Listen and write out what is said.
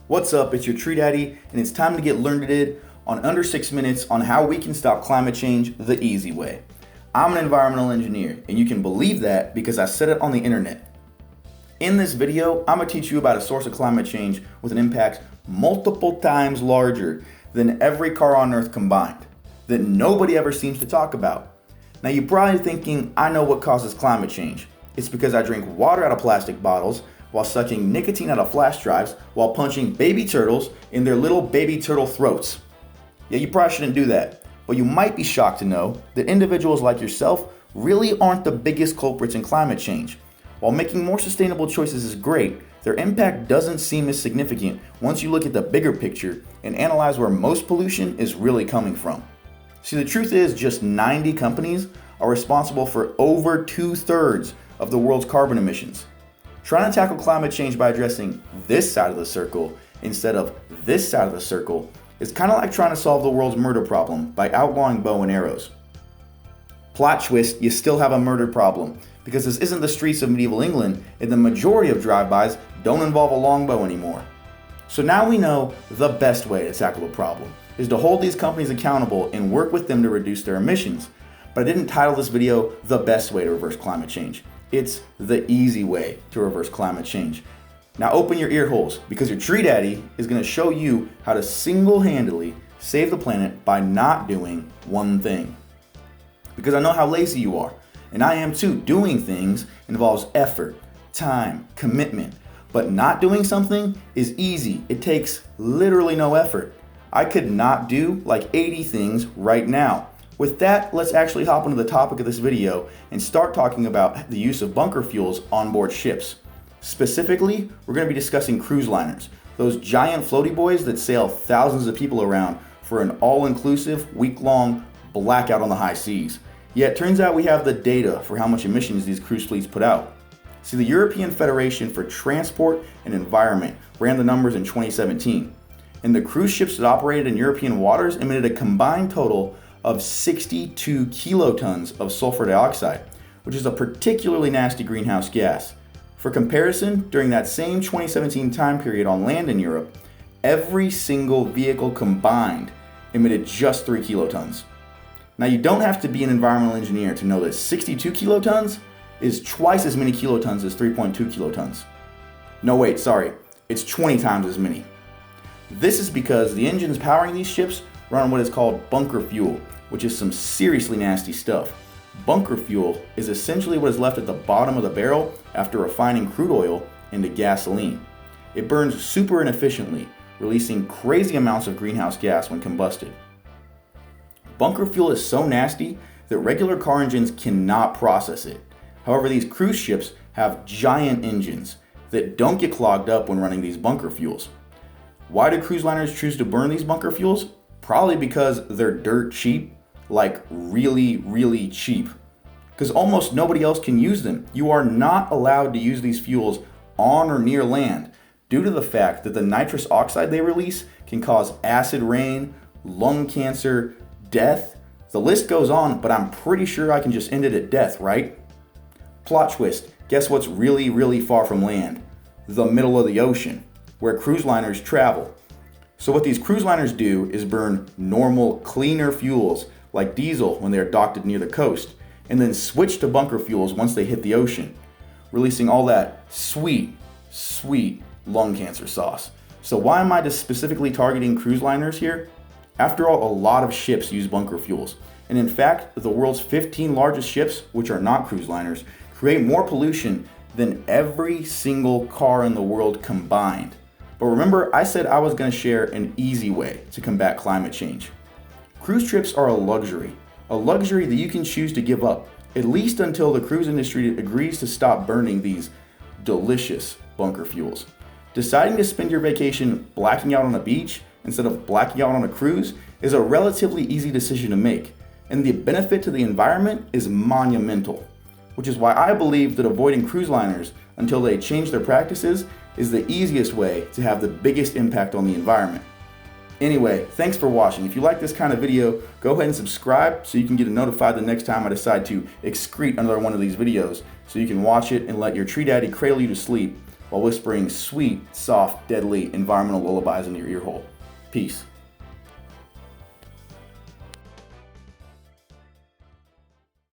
What's up? It's your Tree Daddy, and it's time to get learned on under 6 minutes on how we can stop climate change the easy way. I'm an environmental engineer, and you can believe that because I said it on the internet. In this video, I'm going to teach you about a source of climate change with an impact multiple times larger than every car on Earth combined, that nobody ever seems to talk about. Now you're probably thinking, I know what causes climate change. It's because I drink water out of plastic bottles while sucking nicotine out of flash drives while punching baby turtles in their little baby turtle throats. Yeah, you probably shouldn't do that, but you might be shocked to know that individuals like yourself really aren't the biggest culprits in climate change. While making more sustainable choices is great, their impact doesn't seem as significant once you look at the bigger picture and analyze where most pollution is really coming from. See, the truth is just 90 companies are responsible for over 2/3 of the world's carbon emissions. Trying to tackle climate change by addressing this side of the circle instead of this side of the circle is kind of like trying to solve the world's murder problem by outlawing bow and arrows. Plot twist, you still have a murder problem because this isn't the streets of medieval England and the majority of drive-bys don't involve a longbow anymore. So now we know the best way to tackle the problem is to hold these companies accountable and work with them to reduce their emissions. But I didn't title this video the best way to reverse climate change. It's the easy way to reverse climate change. Now open your ear holes because your Tree Daddy is going to show you how to single-handedly save the planet by not doing one thing. Because I know how lazy you are, and I am too. Doing things involves effort, time, commitment, but not doing something is easy. It takes literally no effort. I could not do like 80 things right now. With that, let's actually hop into the topic of this video and start talking about the use of bunker fuels on board ships. Specifically, we're going to be discussing cruise liners, those giant floaty boys that sail thousands of people around for an all-inclusive, week-long blackout on the high seas. Yet it turns out we have the data for how much emissions these cruise fleets put out. See, the European Federation for Transport and Environment ran the numbers in 2017, and the cruise ships that operated in European waters emitted a combined total of 62 kilotons of sulfur dioxide, which is a particularly nasty greenhouse gas. For comparison, during that same 2017 time period on land in Europe, every single vehicle combined emitted just 3 kilotons. Now you don't have to be an environmental engineer to know that 62 kilotons is twice as many kilotons as 3.2 kilotons. No wait, sorry, it's 20 times as many. This is because the engines powering these ships run on what is called bunker fuel, which is some seriously nasty stuff. Bunker fuel is essentially what is left at the bottom of the barrel after refining crude oil into gasoline. It burns super inefficiently, releasing crazy amounts of greenhouse gas when combusted. Bunker fuel is so nasty that regular car engines cannot process it. However, these cruise ships have giant engines that don't get clogged up when running these bunker fuels. Why do cruise liners choose to burn these bunker fuels? Probably because they're dirt cheap, like really cheap. Because almost nobody else can use them. You are not allowed to use these fuels on or near land due to the fact that the nitrous oxide they release can cause acid rain, lung cancer, death. The list goes on, but I'm pretty sure I can just end it at death, right? Plot twist, guess what's really far from land? The middle of the ocean, where cruise liners travel. So what these cruise liners do is burn normal, cleaner fuels like diesel when they're docked near the coast, and then switch to bunker fuels once they hit the ocean, releasing all that sweet lung cancer sauce. So why am I just specifically targeting cruise liners here? After all, a lot of ships use bunker fuels. And in fact, the world's 15 largest ships, which are not cruise liners, create more pollution than every single car in the world combined. But remember, I said I was going to share an easy way to combat climate change. Cruise trips are a luxury that you can choose to give up, at least until the cruise industry agrees to stop burning these delicious bunker fuels. Deciding to spend your vacation blacking out on a beach instead of blacking out on a cruise is a relatively easy decision to make, and the benefit to the environment is monumental, which is why I believe that avoiding cruise liners until they change their practices is the easiest way to have the biggest impact on the environment. Anyway, thanks for watching. If you like this kind of video, go ahead and subscribe so you can get notified the next time I decide to excrete another one of these videos, so you can watch it and let your Tree Daddy cradle you to sleep. while whispering sweet, soft, deadly environmental lullabies in your ear hole. Peace.